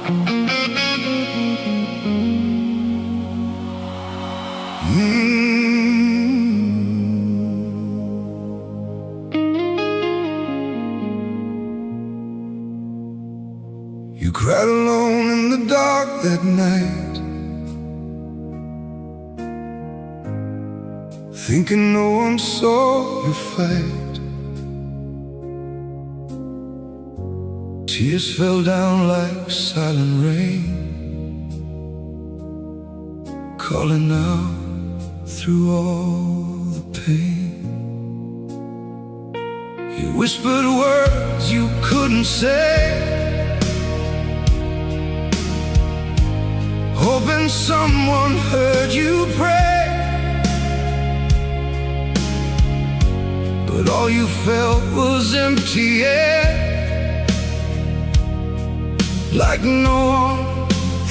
You cried alone in the dark that night, thinking no one saw you fight. Tears fell down like silent rain, calling out through all the pain. You whispered words you couldn't say, hoping someone heard you pray. But all you felt was empty air, like no one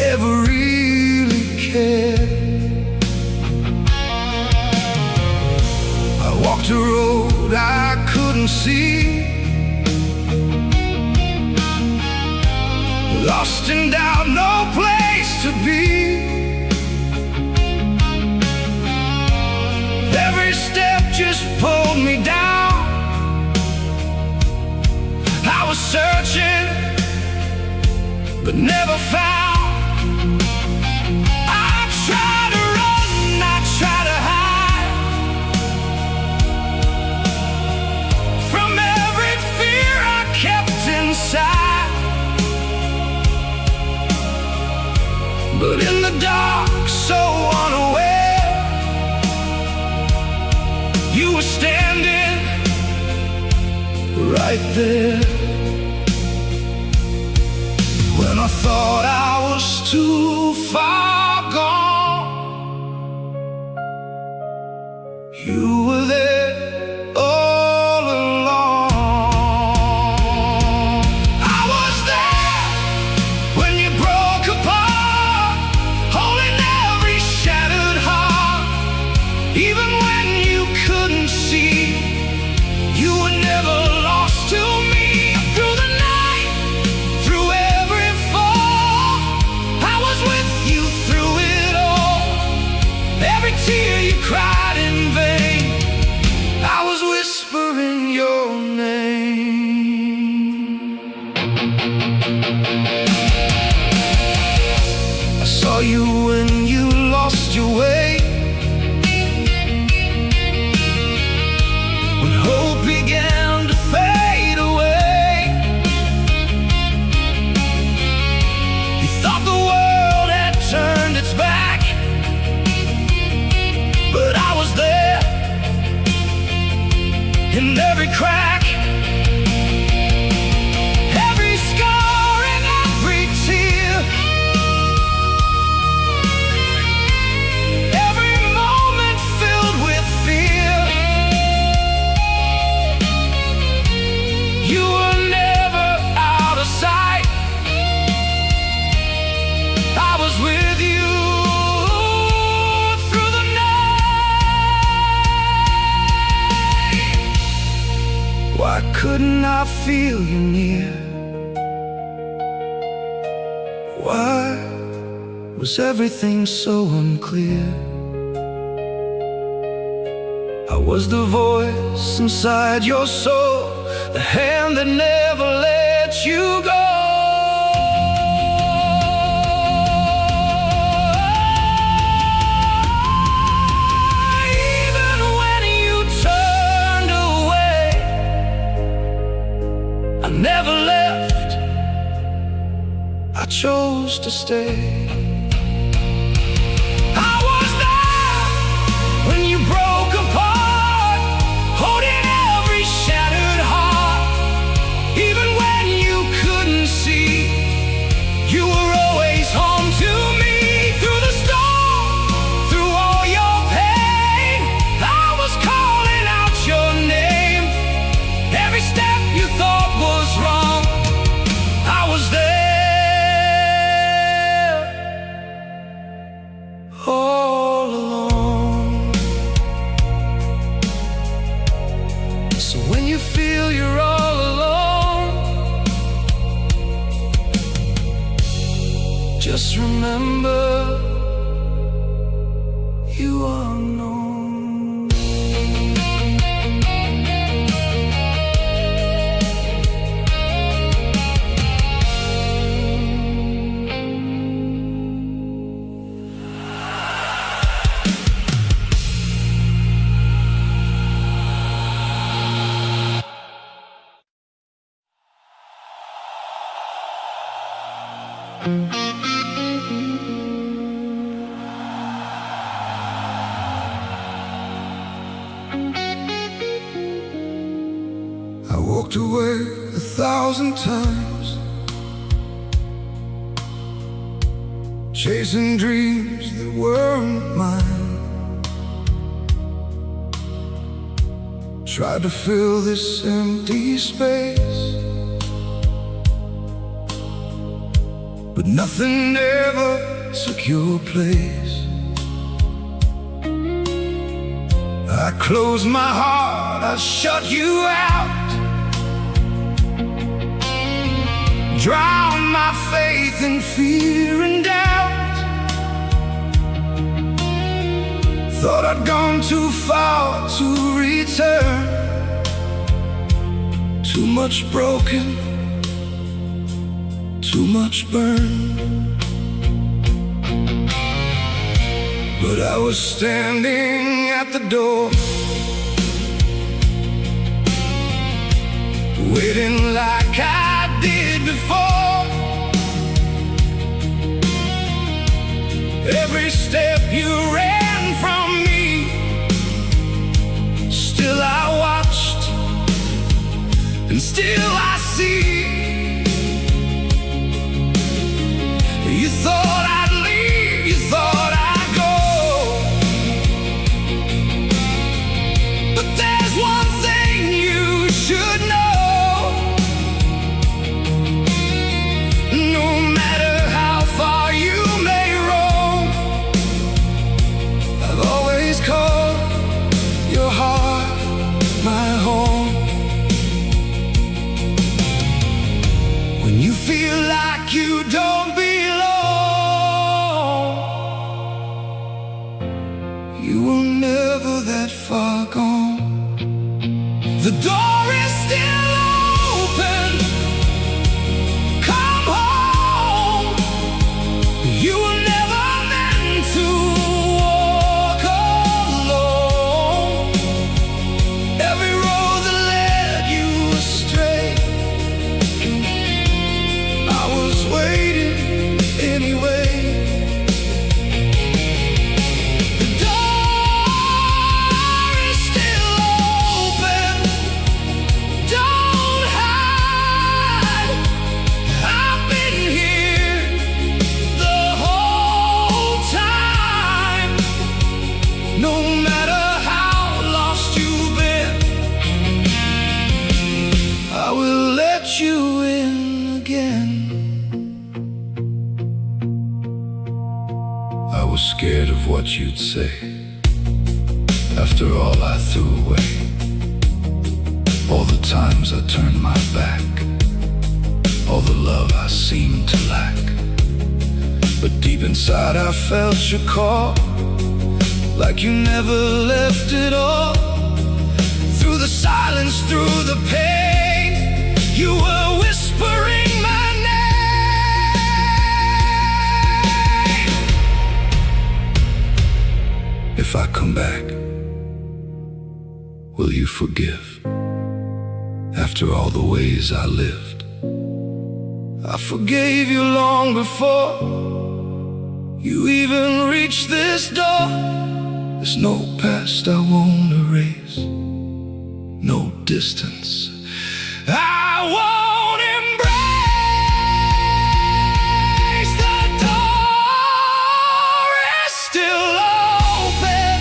ever really cared. I walked a road I couldn't see, lost in doubt, no place to be. Every step just pulled me down. I was searching, but never found. I tried to run, I tried to hide from every fear I kept inside. But in the dark, so unaware, you were standing right there. When I thought I was too far gone, you were there all along. I was there when you broke apart, holding every shattered heart. Even when you couldn't see, you were never lost to me. Through the night, through every fall, I was with you through it all. Every tear you cried in vain, I was whispering your name. I saw you when you lost your way, when hope began to fade away. You thought the world had turned its back, but I was there in every crack, every scar and every tear, every moment filled with fear. You were never out of sight. I was with you through the night. Why couldn't I feel you near? Why was everything so unclear? I was the voice inside your soul, the hand that never let you go. Even when you turned away, I never left. I chose to stay. I was there when you broke apart, holding every shattered heart. Even when you couldn't see, you were always home to me. Through the storm, through all your pain, I was calling out your name. Every step you thought was wrong, I was there Just remember, you are known. I walked away 1,000 times, chasing dreams that weren't mine. Tried to fill this empty space, but nothing ever took your place. I closed my heart, I shut you out, drown my faith in fear and doubt. Thought I'd gone too far to return. Too much broken, too much burned. But I was standing at the door, waiting like I did before. Every step you ran from me, still I watched, and still I see. You thought I'd leave, you thought I'd go, but there's one thing you should know. Feel like you don't belong, you were never that far gone. The door is still open, come home. You were never meant to walk alone. Every road that led you astray, waiting anyway. The door is still open, don't hide. I've been here the whole time. No matter how lost you've been, I will let you in again. I was scared of what you'd say after all I threw away, all the times I turned my back, all the love I seemed to lack. But deep inside I felt your call, like you never left at all. Through the silence, through the pain, you were whispering my name. If I come back, will you forgive? After all the ways I lived, I forgave you long before you even reached this door. There's no past I won't erase, no distance I won't embrace. The door is still open,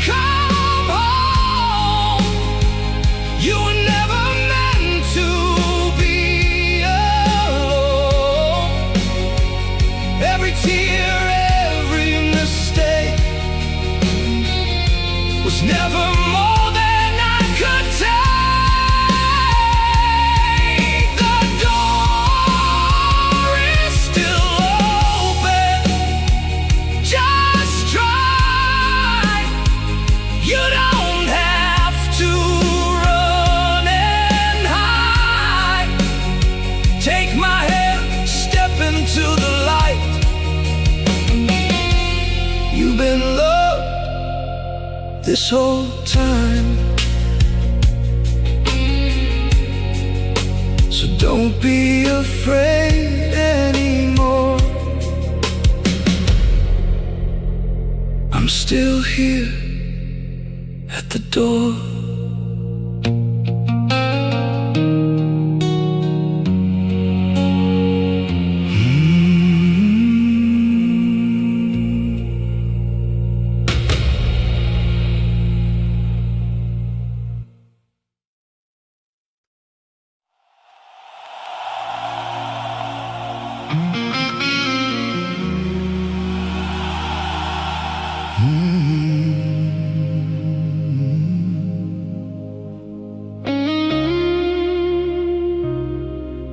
come home. You were never meant to be alone. Every tear, every mistake was never more than I could take. this whole time. So don't be afraid anymore. I'm still here at the door.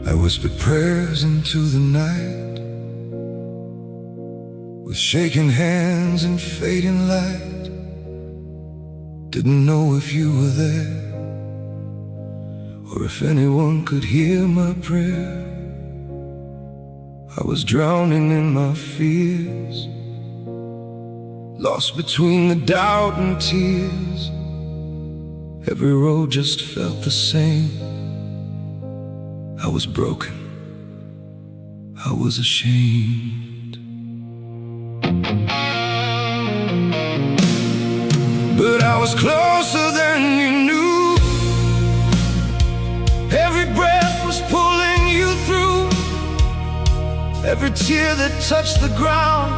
I whispered prayers into the night, with shaking hands and fading light. Didn't know if you were there, or if anyone could hear my prayer. I was drowning in my fears, lost between the doubt and tears. Every road just felt the same. I was broken, I was ashamed. But I was closer than you knew. Every breath was pulling you through. Every tear that touched the ground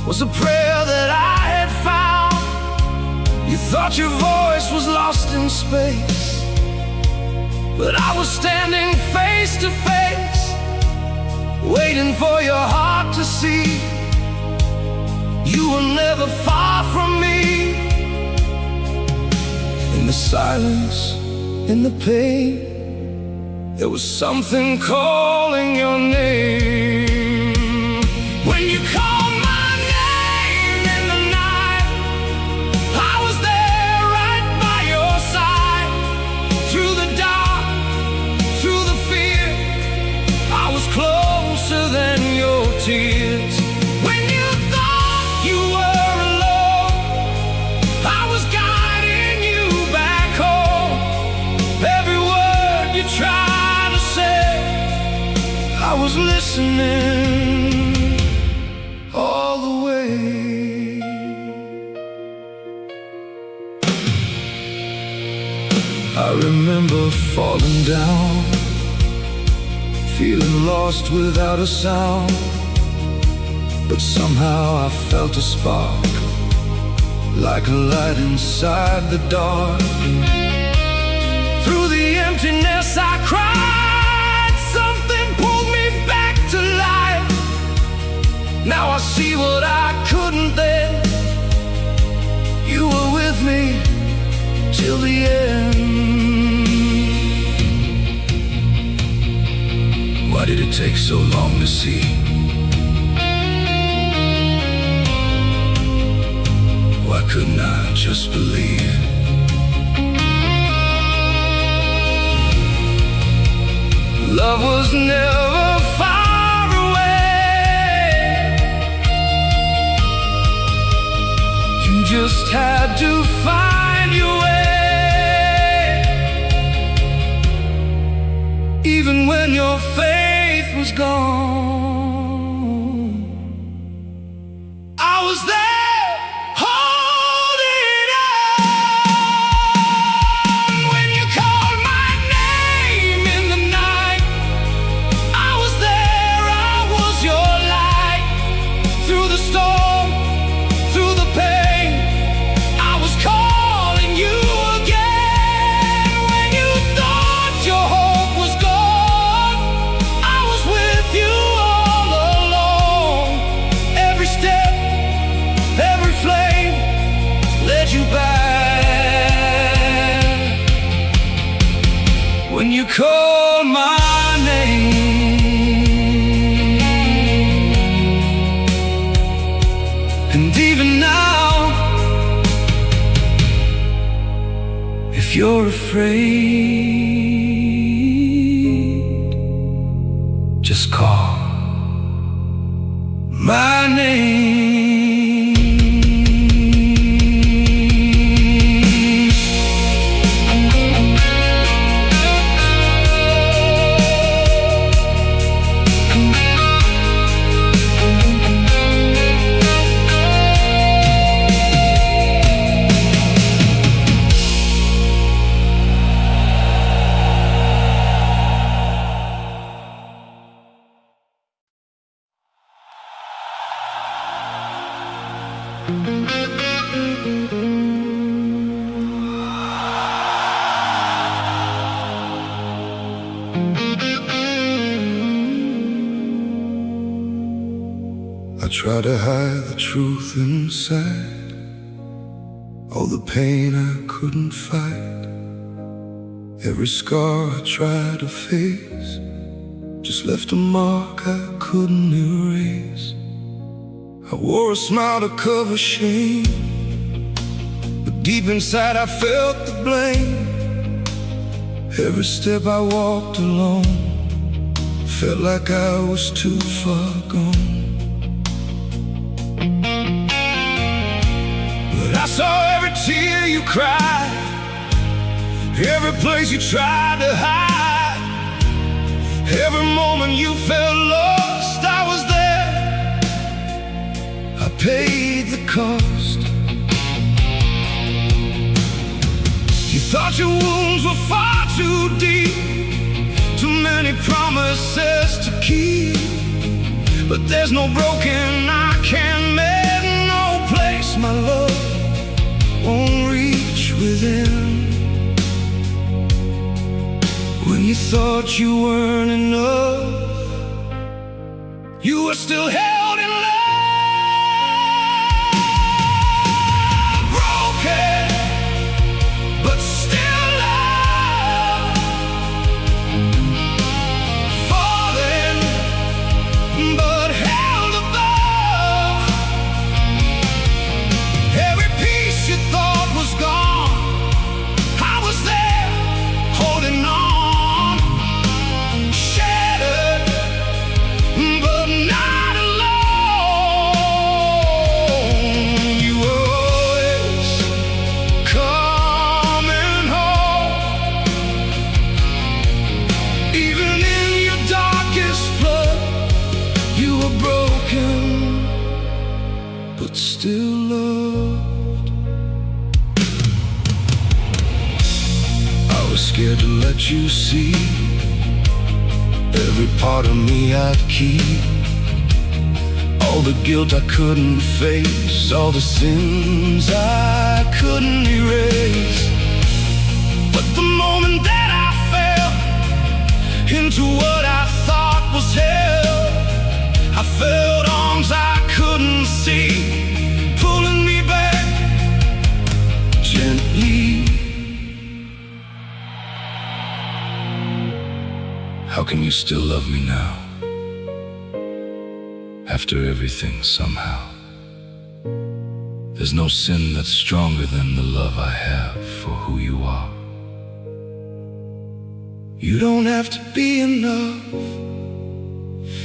was a prayer that I had found. You thought your voice was lost in space, but I was standing face to face, waiting for your heart to see. You were never far from me. In the silence, in the pain, there was something calling your name. When you called my name in the night, I was there right by your side. Through the dark, through the fear, I was closer than your tears. When you thought you were alone, I was guiding you back home. Every word you tried to say, I was listening all the way. I remember falling down, feeling lost without a sound. But somehow I felt a spark, like a light inside the dark. Through the emptiness I cried, something pulled me back to life. Now I see what I couldn't then. You were with me till the end. Why did it take so long to see? Why couldn't I just believe? Love was never far away. You just had to find your way. Even when your faith was gone, I was there. When you called my name, and even now, if you're afraid, just call my name. I try to hide the truth inside, all the pain I couldn't fight, every scar I tried to face, just left a mark I couldn't erase. I wore a smile to cover shame, but deep inside I felt the blame. Every step I walked alone felt like I was too far gone. But I saw every tear you cried, every place you tried to hide, every moment you felt lost, I was there. I paid the cost. You thought your wounds were far too deep, too many promises to keep, but there's no broken I can't mend, no place my love won't reach within. When you thought you weren't enough, you were still held in love. Broken, but still loved. Falling, but held above. Every piece you thought was gone, I was there, holding on. Shattered, but not alone. You were always coming home, even in your darkest flood. You were broken, but still loved. I was scared to let you see every part of me I'd keep, all the guilt I couldn't face, all the sins I couldn't erase. But the moment that I fell into what I thought was hell, I felt arms I couldn't see, pulling me back gently. How can you still love me now, after everything somehow? There's no sin that's stronger than the love I have for who you are. You don't have to be enough,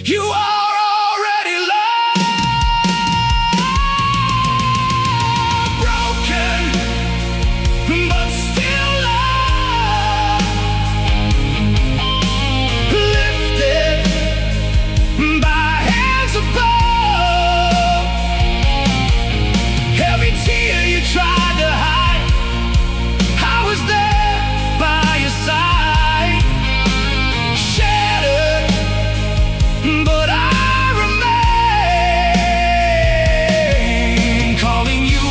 you are already loved. Broken, but still loved. Lifted by hands above. Every tear you tried to hide, I was there by your side. Shattered, but I remain, calling you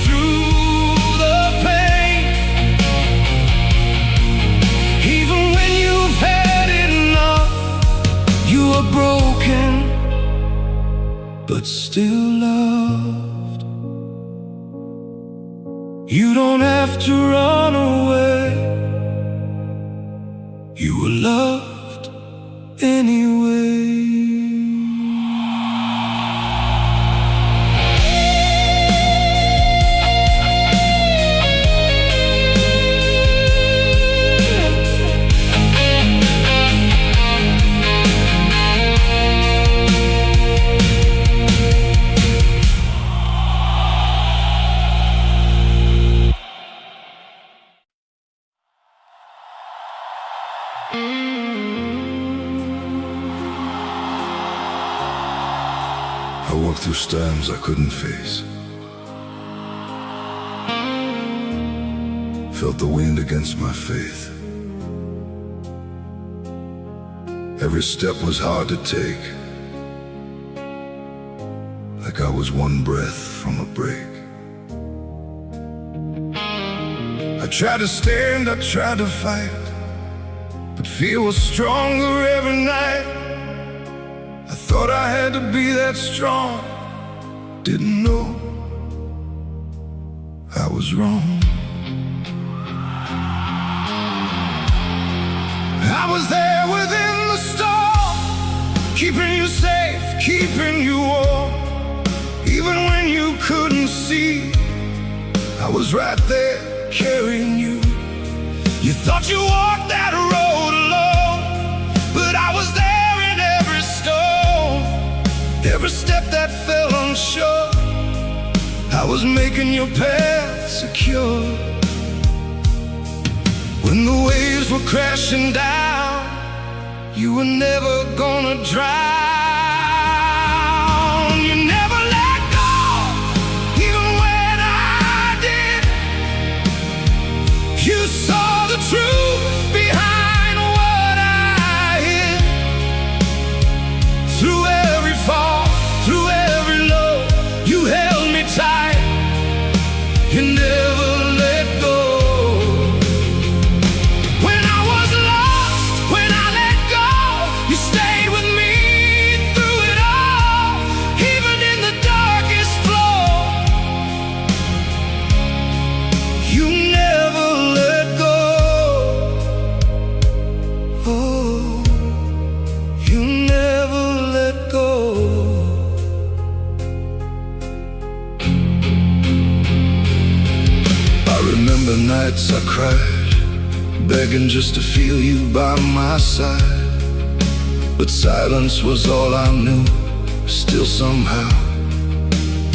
through the pain. Even when you've had enough, you are broken, but still loved. You don't have to run away, you were loved anyway. I walked through storms I couldn't face, felt the wind against my faith. Every step was hard to take, like I was one breath from a break. I tried to stand, I tried to fight, but fear was stronger every night. I thought I had to be that strong, didn't know I was wrong. I was there within the storm, keeping you safe, keeping you warm. Even when you couldn't see, I was right there carrying you. You thought you walked that road alone, but I was there in every stone, every step that fell unsure. I was making your path secure. When the waves were crashing down, you were never gonna drown. You never let go, even when I did. You saw the truth behind what I hid. Through every fall, through every low, you held me tight. You never let go. When I was lost, when I let go, you stayed with me through it all. Even in the darkest flow, you never let go. Oh, you never let go. I remember nights I cried, begging just to feel you by my side. But silence was all I knew. Still somehow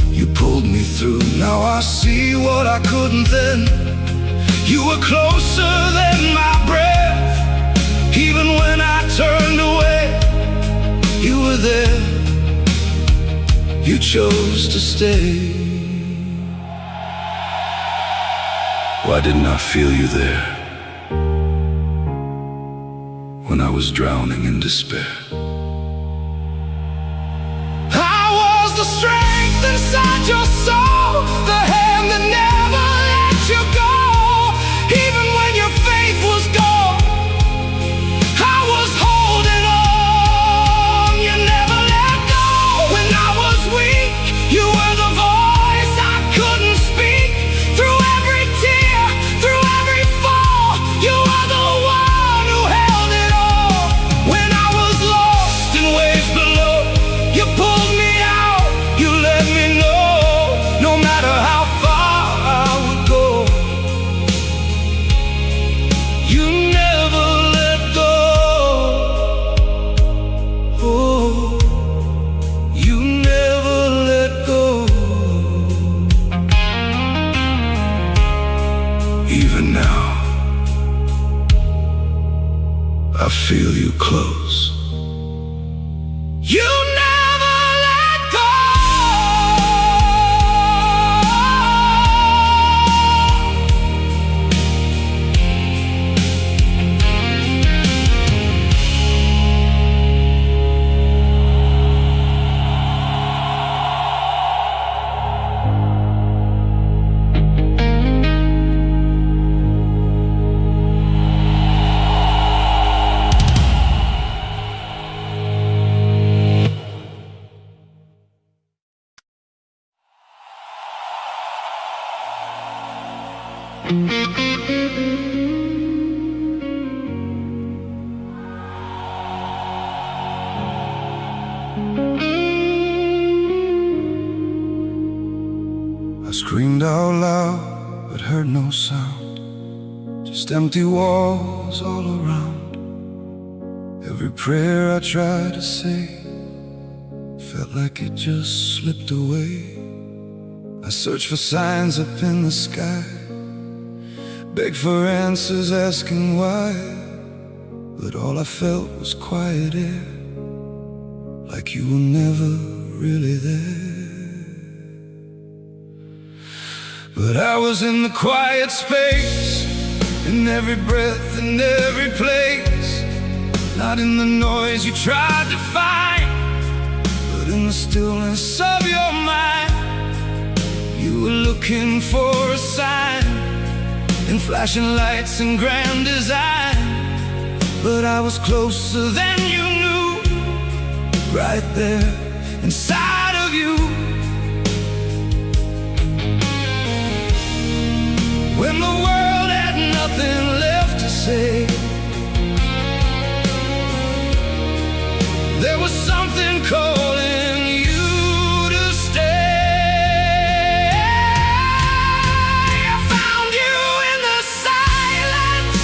you pulled me through. Now I see what I couldn't then. You were closer than my breath. Even when I turned away, you were there. You chose to stay. Why didn't I feel you there when I was drowning in despair? I was the strength inside your soul, the hand that never let you go. Even when your faith was gone, I was holding on. You never let go. When I was weak, you were the voice I couldn't speak. Through every tear, through every fall, you were the one who held it all. When I was lost in waves below, you pulled me out, you let me know. No matter how far I would go, you never let go. Oh, you never let go. Even now, I feel you close. You never let go. I screamed out loud, but heard no sound. Just empty walls all around. Every prayer I tried to say felt like it just slipped away. I searched for signs up in the sky, begged for answers, asking why. But all I felt was quiet air, like you were never really there. But I was in the quiet space, in every breath and every place. Not in the noise you tried to find, but in the stillness of your mind. You were looking for a sign, in flashing lights and grand design. But I was closer than you knew, right there inside of you. When the world had nothing left to say, there was something calling you to stay. I found you in the silence,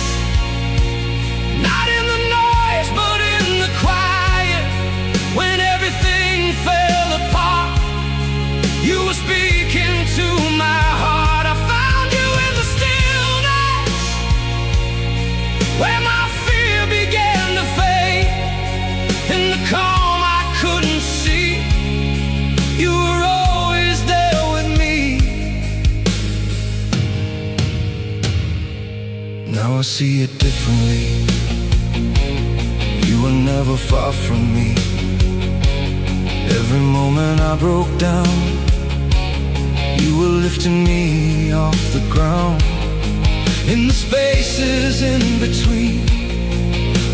not in the noise, but in the quiet. When everything fell apart, you were speaking to my heart. I found you in the stillness, where my fear began to fade. In the calm I couldn't see, you were always there with me. Now I see it differently. You were never far from me. Every moment I broke down, you were lifting me off the ground. In the spaces in between,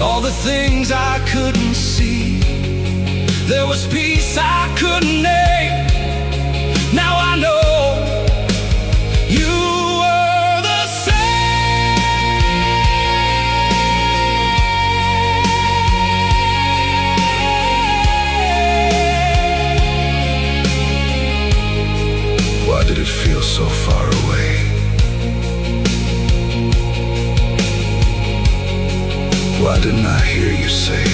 all the things I couldn't see, there was peace I couldn't name. Now I know you were the same. Why did it feel so far away? Why didn't I hear you say?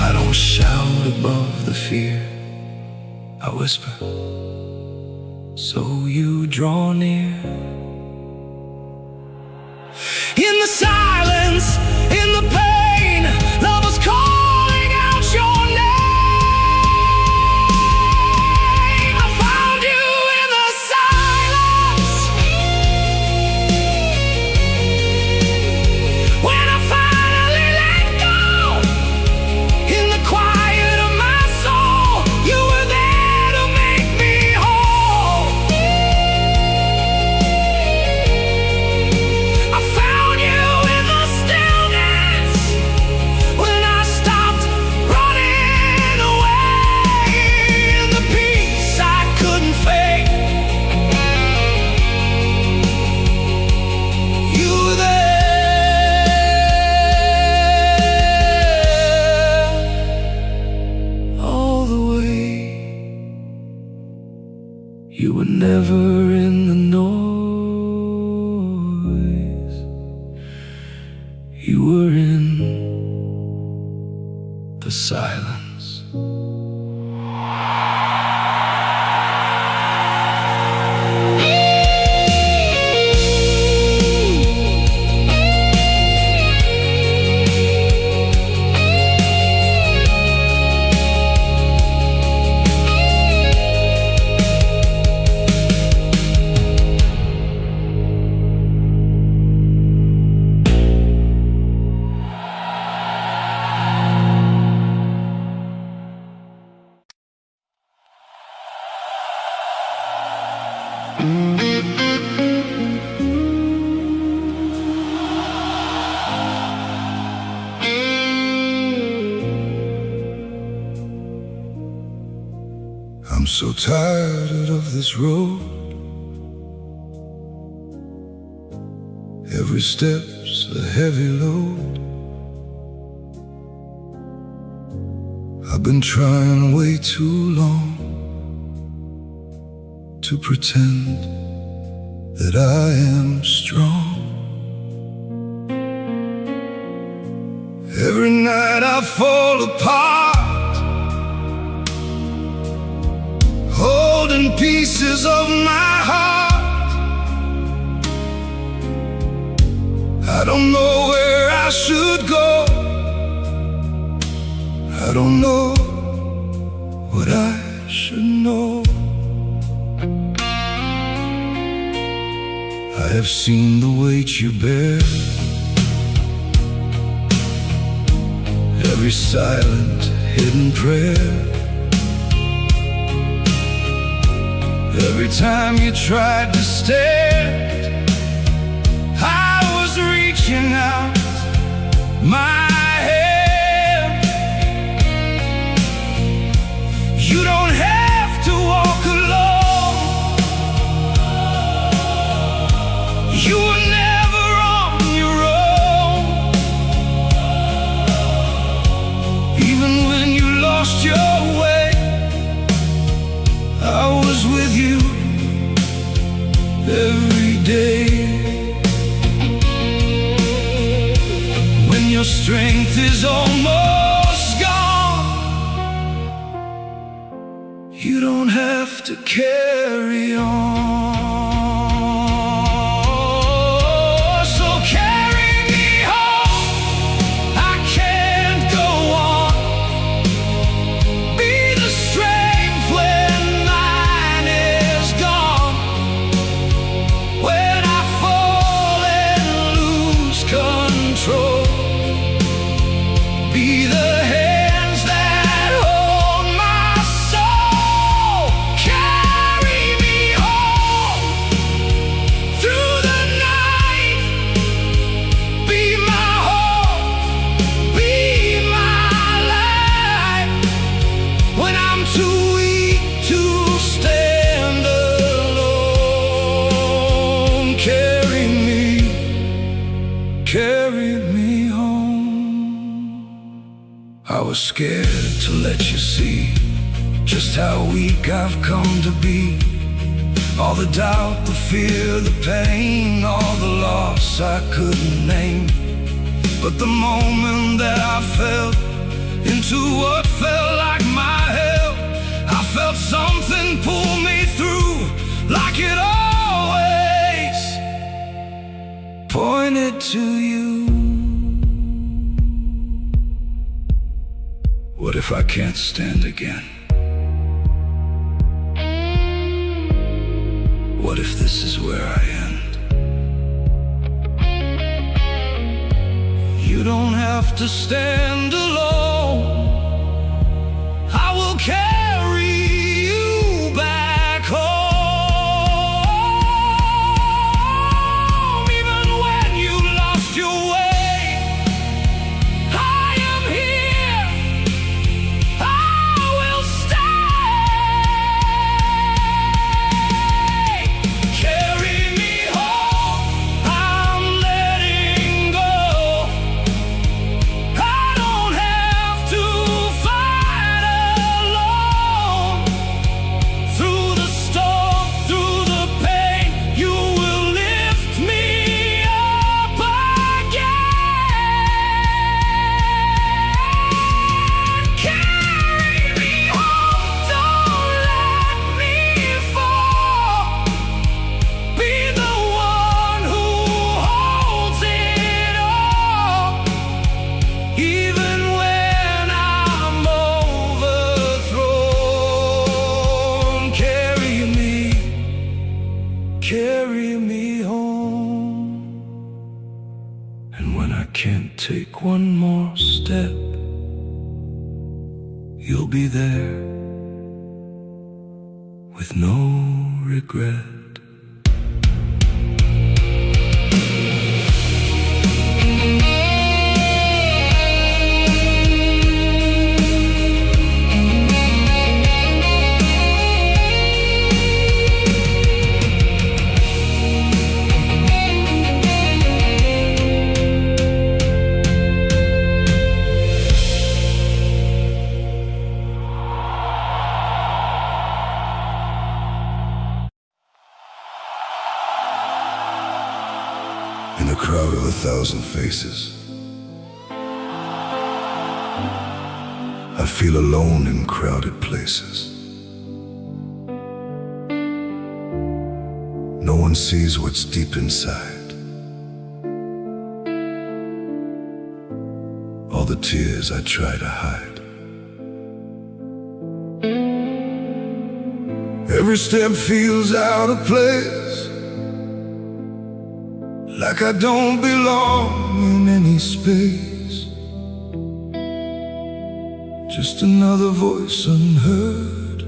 I don't shout above the fear, I whisper, so you draw near. In the silence, in the pain, love was calling out your name. I found you in the silence, when I finally let go. In the quiet of my soul, you were there to make me whole. I found you in the stillness, when I stopped running away. In the peace I couldn't fake, you were there all the way. You were never in the noise, you were in the silence. I'm so tired of this road. Every step's a heavy load. I've been trying way too long to pretend that I am strong. Every night I fall apart, holding pieces of my heart. I don't know where I should go. I don't know what I should know. I have seen the weight you bear, every silent hidden prayer, Every time you tried to stare, I was reaching out my hand. You don't have to walk alone. You were never on your own. Even when you lost your way, I was with you every day. When your strength is almost gone, you don't have to carry on. So carry me home, I can't go on. Be the strength when mine is gone. When I fall and lose control, be the hands that hold my soul. Carry me home through the night. Be my hope, be my light. When I'm too weak to stand alone, carry me home. I was scared to let you see just how weak I've come to be. All the doubt, the fear, the pain, all the loss I couldn't name. But the moment that I fell into what felt like my hell, I felt something pull me through, like it always pointed to you. What if I can't stand again? What if this is where I end? You don't have to stand alone. I will carry you back home. Even when you lost your way, I am here. I will stay. Carry me home, I'm letting go. I don't have to fight alone. Through the storm, through the pain, you will lift me up again. Carry me home, don't let me fall. Be the one who holds it all. Even when I'm overthrown, carry me home. And when I can't take one more step, you'll be there with no regret. In a crowd of 1,000 faces, I feel alone in crowded places. No one sees what's deep inside. All the tears I try to hide. Every step feels out of place, like I don't belong in any space. Just another voice unheard.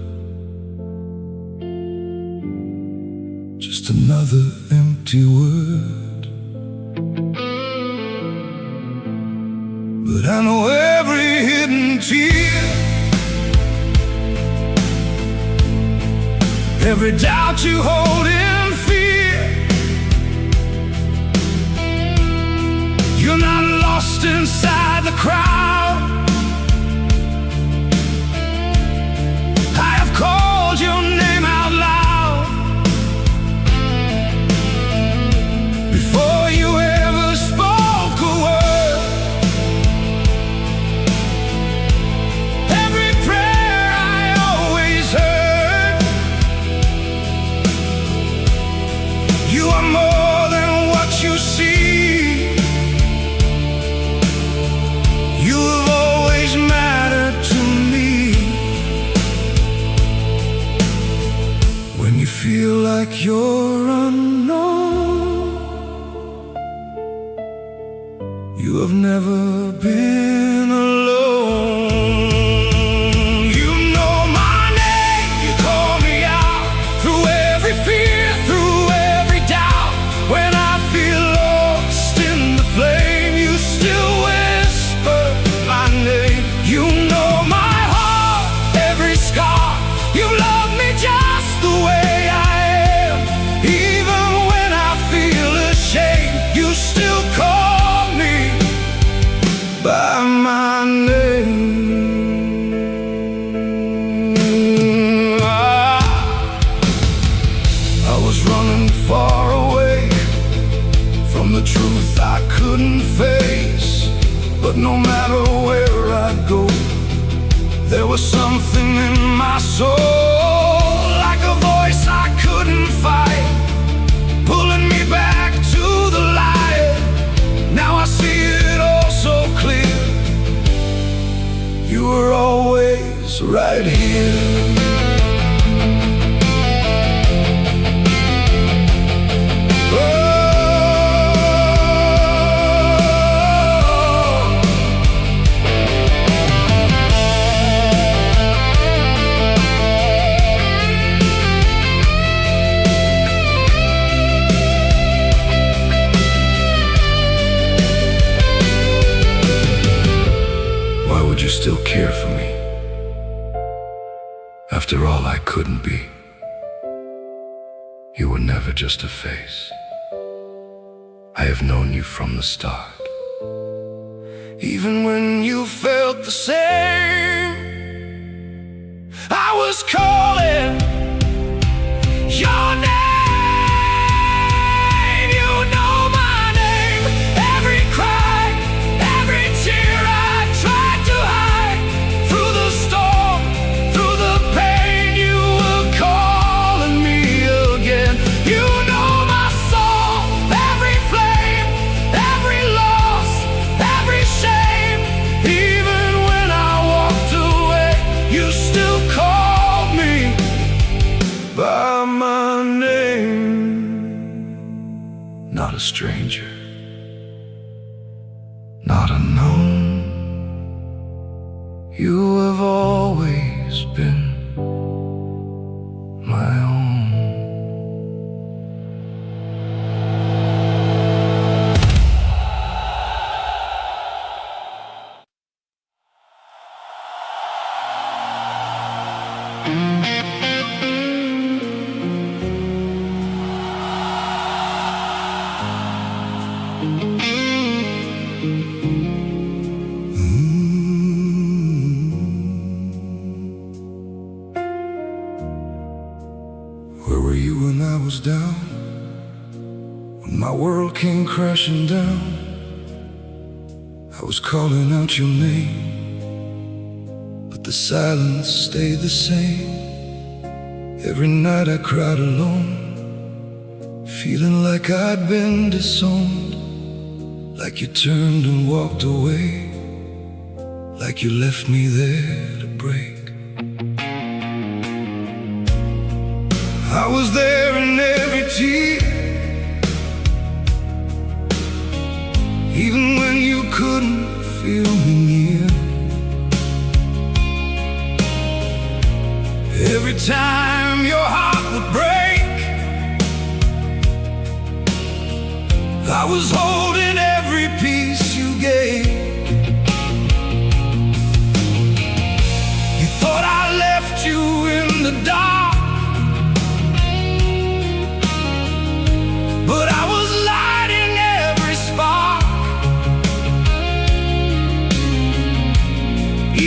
just another empty word. But I know every hidden tear, every doubt you hold in fear. You're not lost inside the crowd. I have called your name out loud before you ever spoke a word. Every prayer I always heard. You are more than what you see. You have always mattered to me. When you feel like you're unknown, you have never been alone. You know my name, you call me out through every fear, through every doubt. When I feel lost in the flame, you still whisper my name. You know my heart, every scar. You love me just the way I am. Even when I feel ashamed, you still call me by my name. I was running far away from the truth I couldn't face. But no matter where I'd go, there was something in my soul, like a voice I couldn't fight, pulling me back to the light. Now I see it all so clear. You were always right here. Why would you still care for me after all I couldn't be? You were never just a face. I have known you from the start. Even when you felt the same, I was calling your name. You know my name. Every cry, every tear I tried to hide. Through the storm, through the pain, you were calling me again. You know my soul, every flame, every loss, every shame. Even when I walked away, you still called me by my name. Not a stranger, not unknown. You have always been my own. Where were you when I was down? When my world came crashing down, I was calling out your name, but the silence stayed the same. Every night I cried alone, feeling like I'd been disowned, like you turned and walked away, like you left me there to break. I was there in every tear, even when you couldn't feel me near. Every time your heart would break, was holding every piece you gave. You thought I left you in the dark, but I was lighting every spark.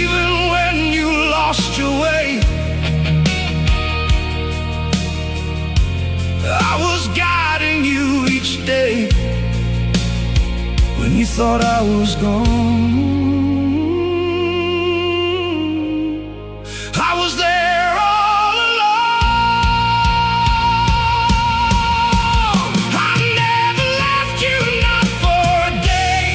Even when you lost your way, I was guiding you each day. When you thought I was gone, I was there all along. I never left you, not for a day.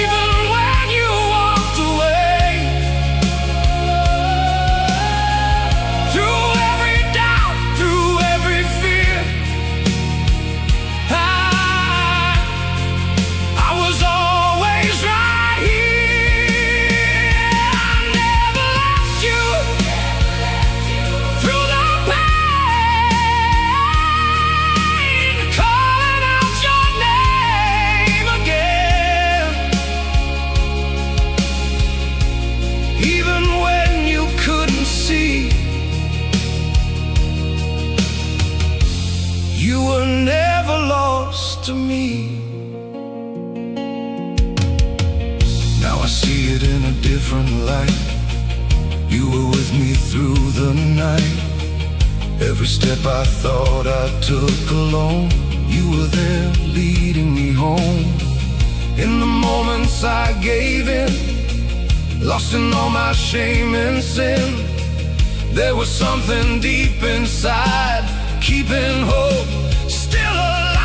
Even when you walked away, through every doubt, through every fear, I was always right here. I never left you through the pain, calling out your name again. Even when you couldn't see, you were never lost to me. Now I see it in a different light. You were with me through the night. Every step I thought I took alone, you were there leading me home. In the moments I gave in, lost in all my shame and sin, there was something deep inside, keeping hope still alive.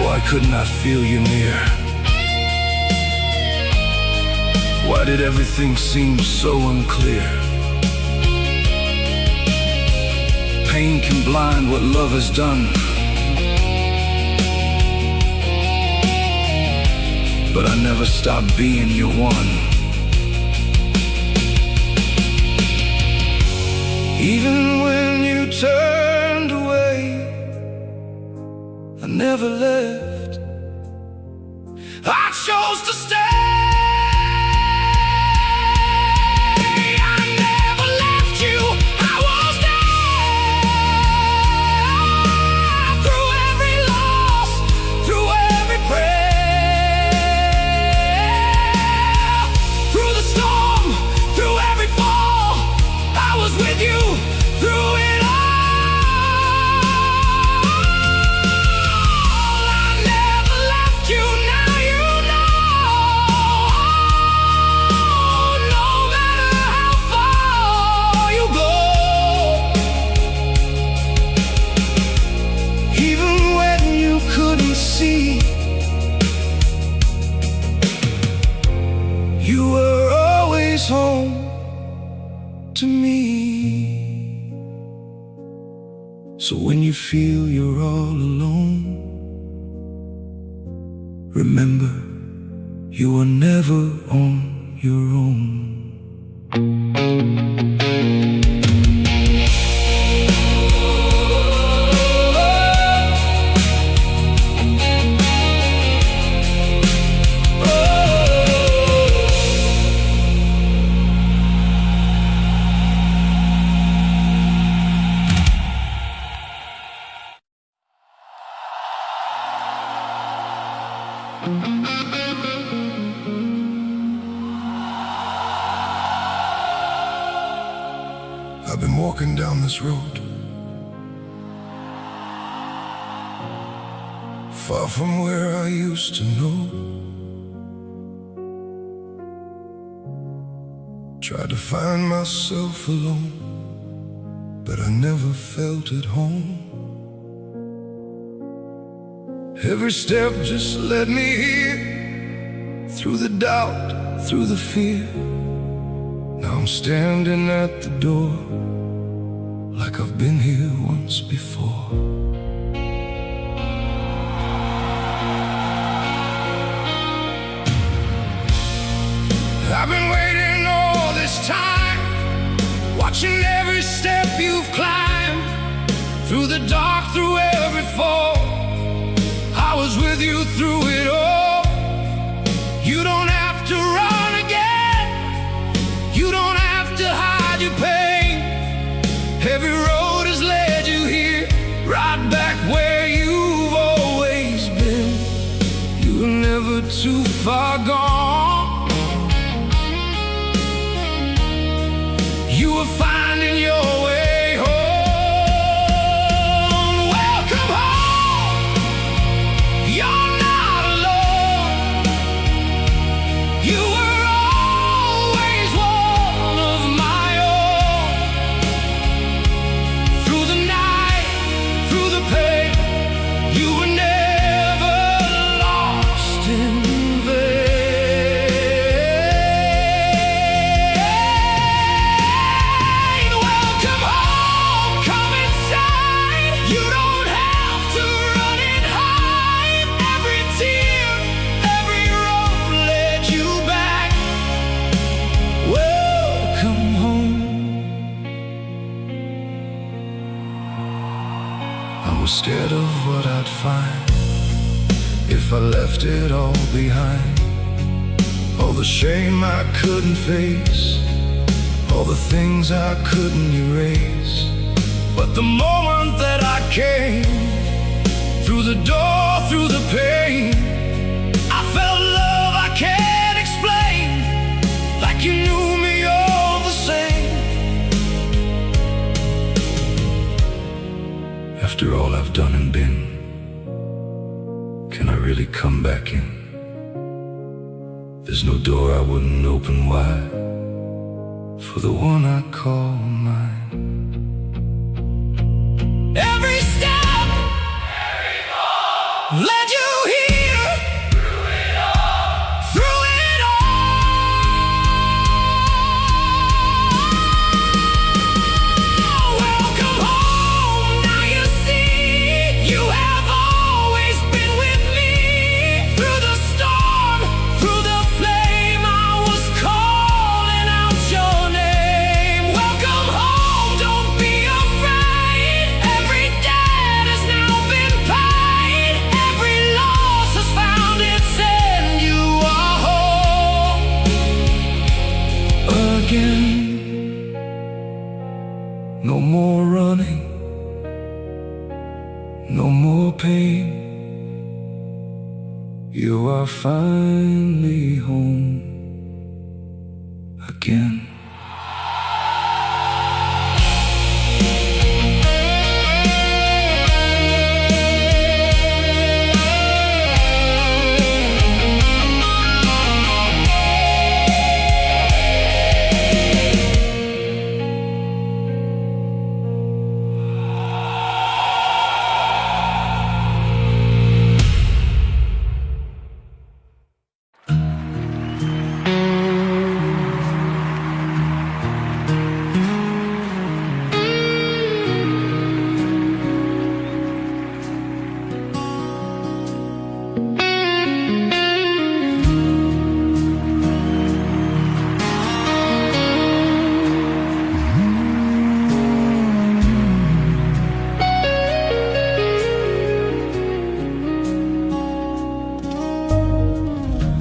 Why couldn't I feel you near? Why did everything seem so unclear? Pain can blind what love has done, but I never stopped being your one. Even when you turned away, I never left. I chose to stay. I never left you. I was there through every loss, through every prayer, through the storm, through every fall. I was with you through it all. I never left you, now you know. No matter how far you go, even when you couldn't see, you were always home to me. So when you feel you're all alone, remember you were never on your own. I've been walking down this road, far from where I used to know. Tried to find myself alone, but I never felt at home. Every step just led me here, through the doubt, through the fear. Now I'm standing at the door, like I've been here once before. I've been waiting all this time, watching every step you've climbed. through the dark, through every fall. I was with you through it all. You don't have to run again. You don't have to hide your pain. Every road has led you here, right back where you've always been. You were never too far gone. You were finding your way home. Welcome home. You're not alone. You were always one of my own. Through the night, through the pain, you were never lost in vain. Welcome home, come inside. You don't have to run and hide. Every tear, every road led you back. Welcome home. I was scared of what I'd find if I left it all behind. All the shame I couldn't face, all the things I couldn't erase. But the moment that I came through the door, through the pain, I felt love I can't explain, like you knew me all the same. After all I've done and been, can I really come back in? There's no door I wouldn't open wide for the one I call mine. Every step, every fall led you here. Through it all, through it all. Welcome home. Now you see, you have always been with me. Through the storm, through the flame, I was calling out your name. Welcome home, don't be afraid. Every debt has now been paid. Every loss has found its end. You are home Again, no more running, no more pain. You are finally home again.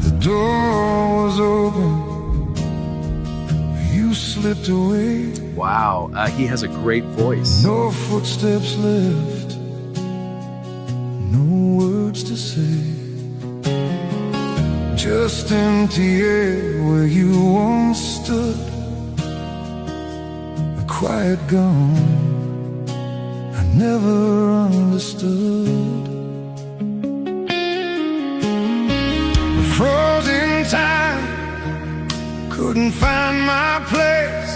The door was open, you slipped away. Wow, he has a great voice. No footsteps left, no words to say. Just empty air where you once stood, a quiet gone I never understood. A frozen time, couldn't find my place,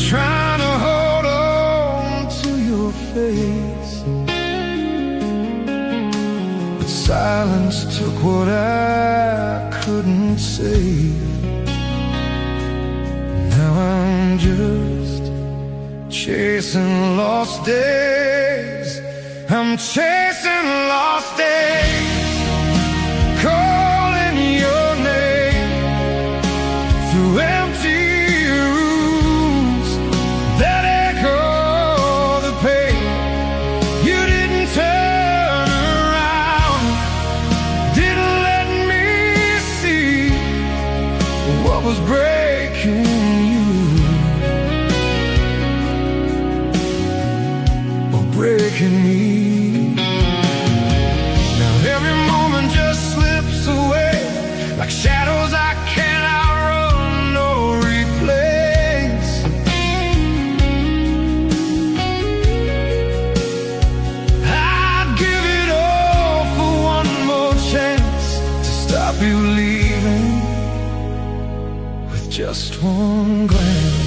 trying to hold on to your face. But silence took what I couldn't say. Now I'm just chasing lost days. I'm chasing lost days, calling your name through empty rooms that echo what was breaking you or breaking me. Now every moment just slips away like shadows I can't outrun or replace. I'd give it all for one more chance to stop you leaving with just one glance.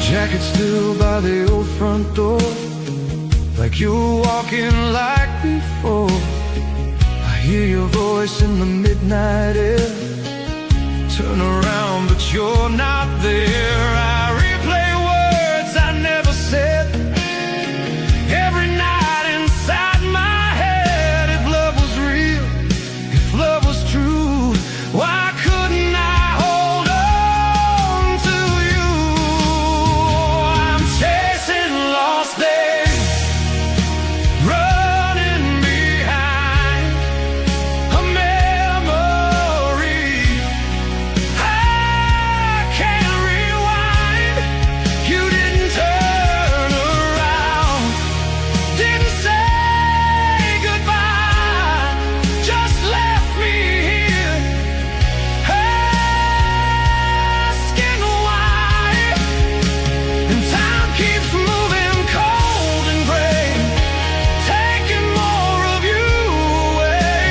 Jacket still by the old front door, like you're walking like before. I hear your voice in the midnight air. Turn around, but you're not there. I replay words I never said. Every night inside my head, if love was real, if love was true, why couldn't I hold on to you? I'm chasing lost days, running behind a memory I can't rewind. You didn't turn around, didn't say goodbye, just left me here asking why. And time keeps moving cold and gray, taking more of you away.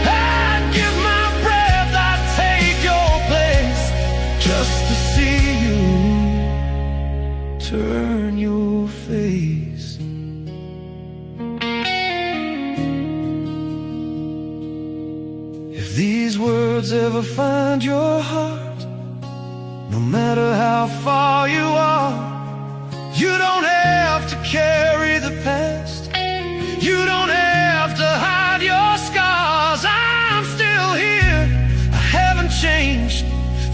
I'd give my breath, I'd take your place, just to see you turn your face. If these words ever find your heart, no matter how far you are, you don't have to carry the past. You don't have to hide your scars. I'm still here, I haven't changed.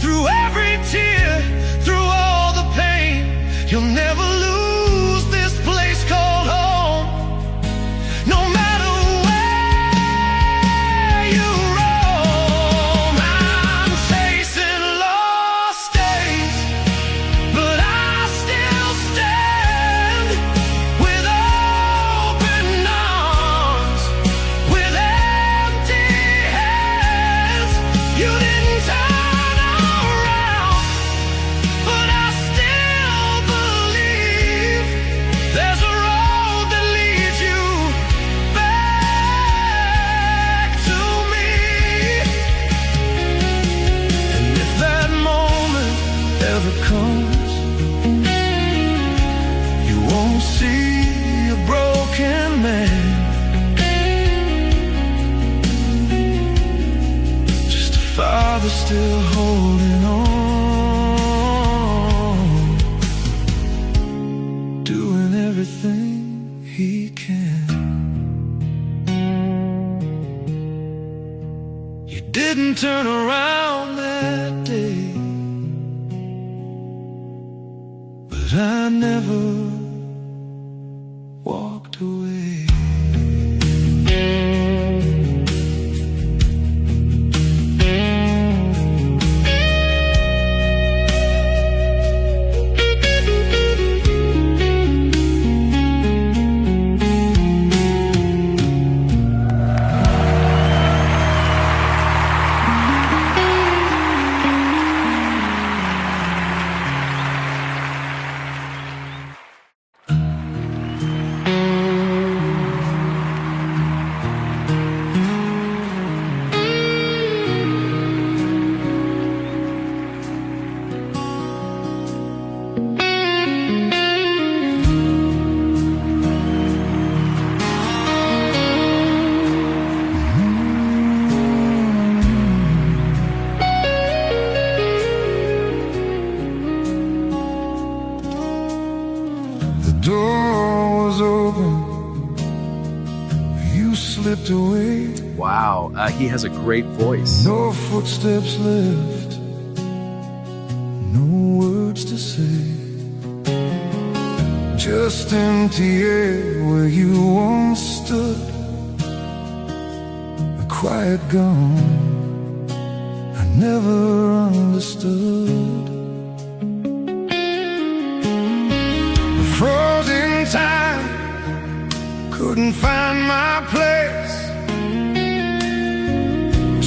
Through every tear, through all the pain, you'll never lose this place called home. No matter where you roam, I'm chasing lost days, but I still stand with open arms, with empty hands. You didn't turn around, but I still believe there's a road that leads you back to me. And if that moment ever comes, you won't see a broken man, just a father still holding on, doing everything he can. You didn't turn around that day, but I never walked away. slipped away. Wow, he has a great voice. No footsteps left, no words to say. Just empty air where you once stood. A quiet gone I never understood. Frozen time, couldn't find my place.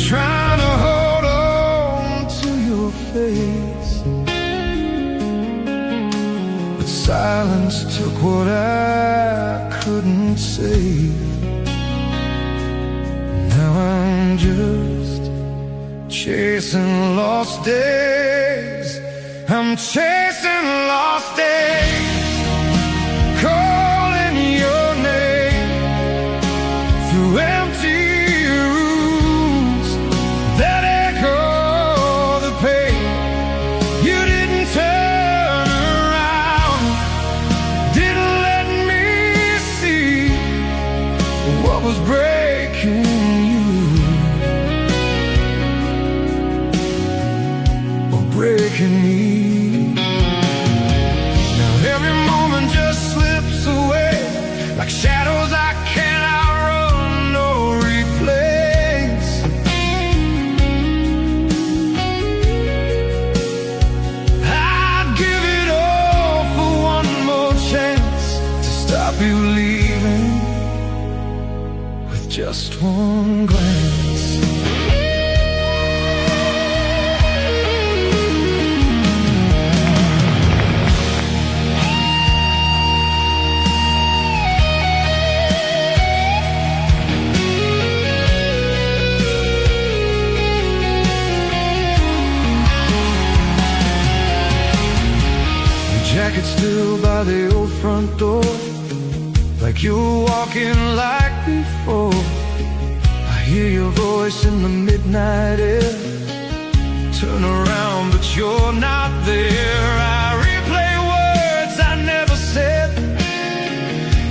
Trying to hold on to your face, but silence took what I couldn't save. Now I'm just chasing lost days. I'm chasing lost days, calling your name through empty rooms that echo the pain. You didn't turn around, didn't let me see what was breaking you or breaking me. Like shadows I can't outrun or replace. I'd give it all for one more chance to stop you leaving with just one glance. Jacket still by the old front door, like you're walking like before. I hear your voice in the midnight air. Turn around, but you're not there. I replay words I never said.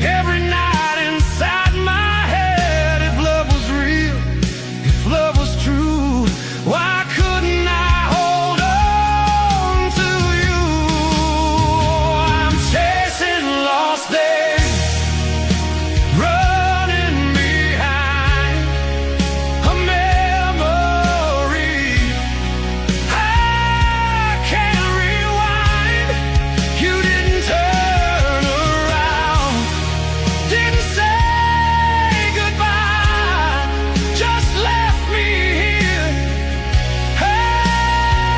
Every night inside my head, if love was real, if love was true, why couldn't I hold on to you? I'm chasing lost days, running behind a memory I can't rewind. You didn't turn around, didn't say goodbye, just left me here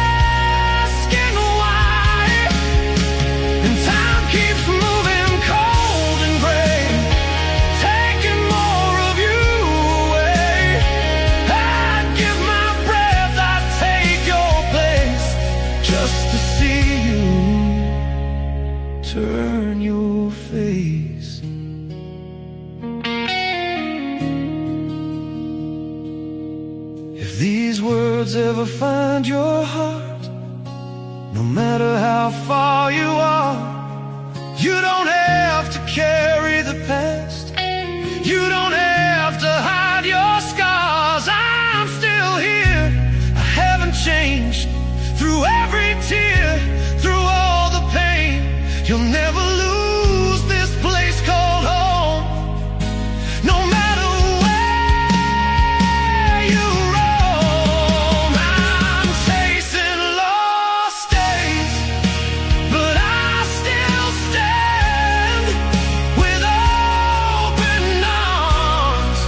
asking why. And time keeps moving cold and gray, taking more of you away. I'd give my breath, I'd take your place, just to see you turn your face. If these words ever find your heart, no matter how far you are, you don't have to carry the past. You don't have to hide your scars. I'm still here, I haven't changed. Through every tear, through all the pain, you'll never lose this place called home. No matter where you roam, I'm chasing lost days, but I still stand with open arms,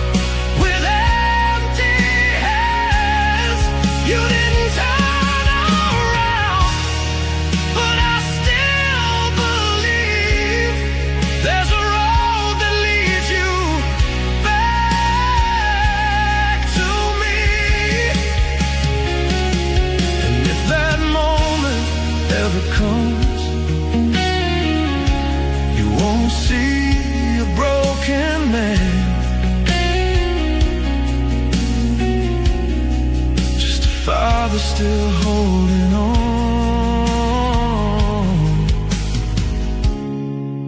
with empty hands. You didn't turn around, but I still believe there's a road that leads you back to me. And if that moment ever comes, you won't see a broken man, just a father still holding on,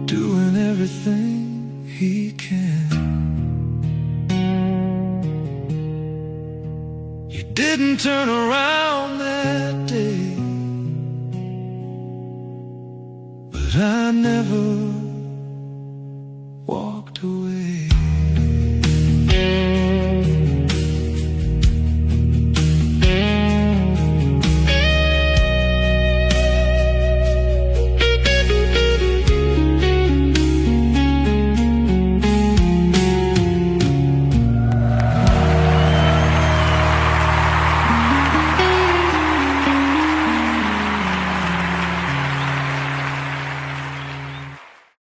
doing everything he can. didn't turn around that day, but I never walked away.